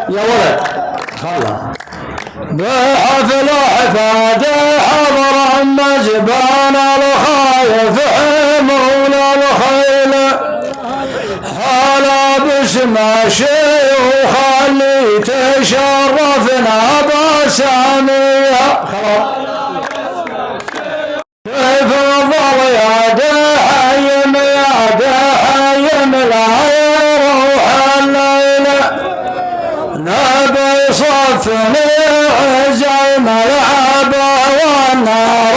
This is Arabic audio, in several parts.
يا ولد خلا بحفل حفاده حضر مجبان الخايف حمول الخيل حالا باسم شيوخ اللي تشرفنا بساميها كيف الظل يا دحيم يا دحيم لا يروح الليل نبي صفني عزي ملعب والنار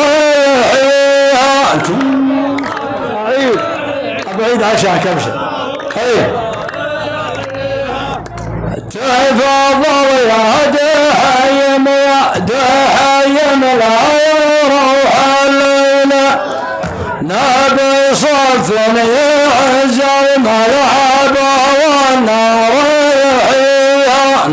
يحييها عيد ابعيد عشاك ابشر تفضل يا دحيم يا دحيم لا يروح الليل نبي صفني عزي ملعب والنار يحييها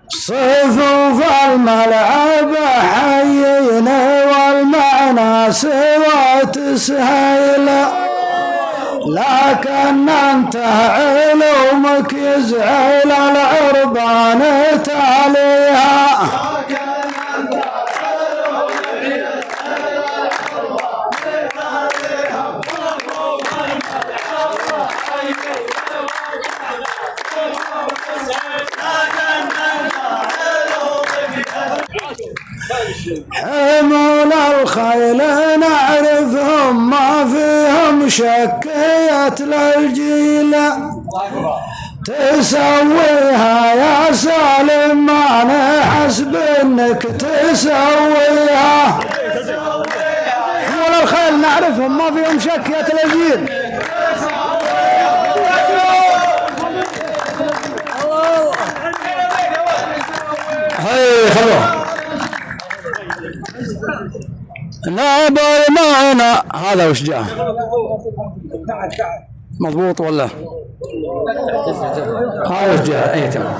صفوف الملعب حيينا والمعنى سوى تسهيل لكن انت علومك يزعل العربان تاليها حمول الخيل نعرفهم ما فيهم شكية للجيل تسويها يا سالم ما نحسب انك تسويها حمول الخيل نعرفهم ما فيهم شكية للجيل هاي خلوه ناب المعنى هذا وش جاء مضبوط ولا هذا وش جاء اي تمام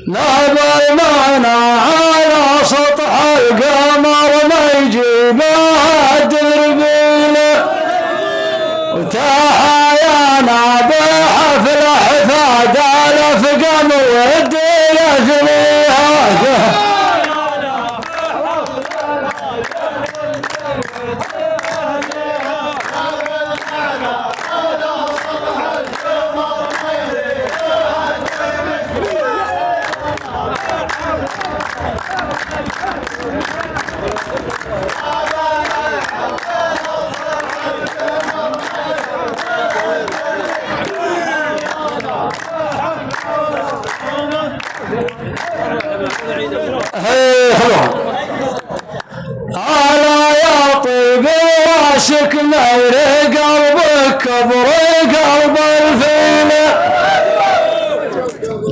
ناب المعنى على سطح القمر ما يجيبها الدربيل وتحيانا بحفل حفاد الافقم ودي يثنيها على يا طيب راسك نور قلبك كبر قلب الفيل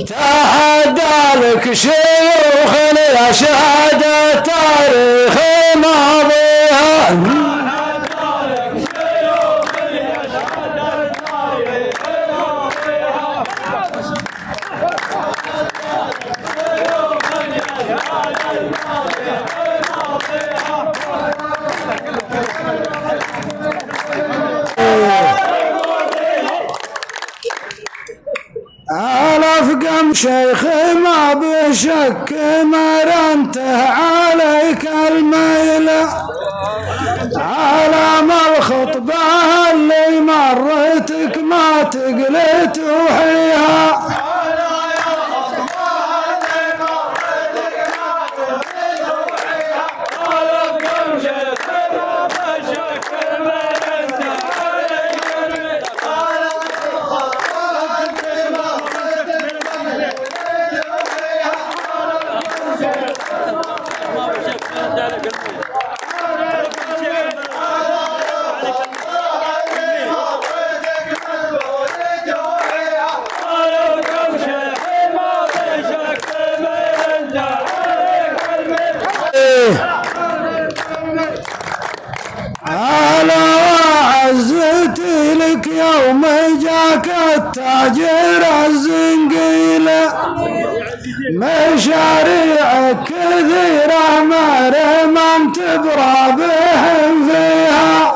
تحدى لك شيوخ يا شهادة تاريخ ماضيها الافقم شيخ ما بشك مرنته عليك الميل علام الخطبه اللي مرتك ما تقلت وحيها مشاريع كثيرة ما رممت برابهم فيها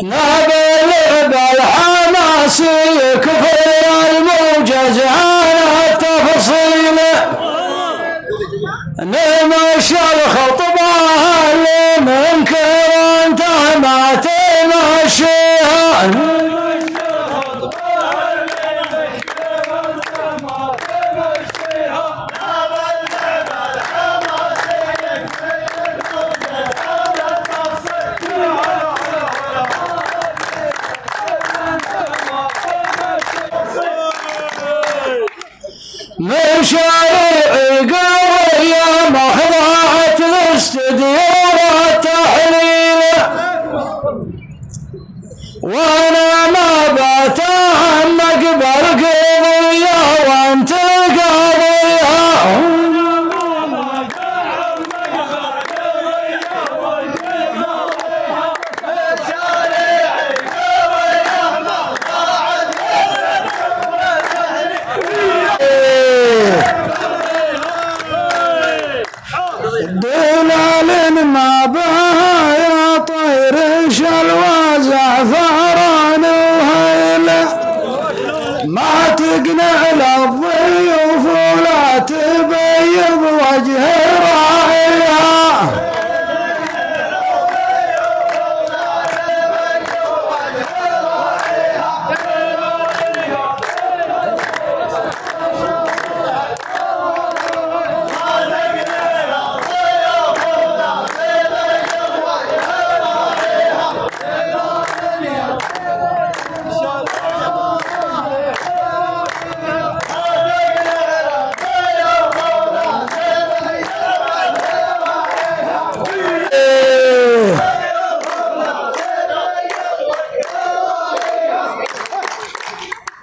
نبلغ بالحماس يكفي الموجز على التفصيل نمشي الخطبة اللي منكر انت ما تمشيها مشاريع قوية مخضعة الاستديو والتحليل وانا ما بتهنق بالقضية وانت قاضيها دلال ما بها يا طير شلوى زعفران وهيلة ما تقنع للضيوف ولا تبيض وجه راعيها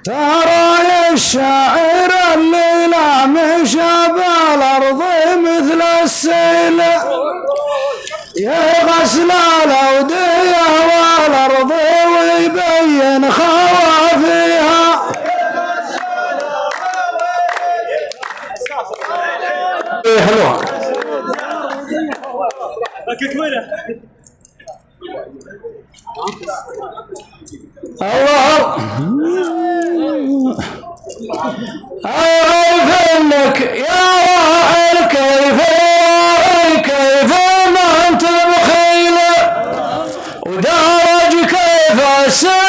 ترى الشاعر الليلة مشى بالأرض مثل السيل يغسل الأودية والأرض ويبين خوافيها حلوة الله أعرف انك يا راعي كيف ما انت بخيل ودارج كيف السيل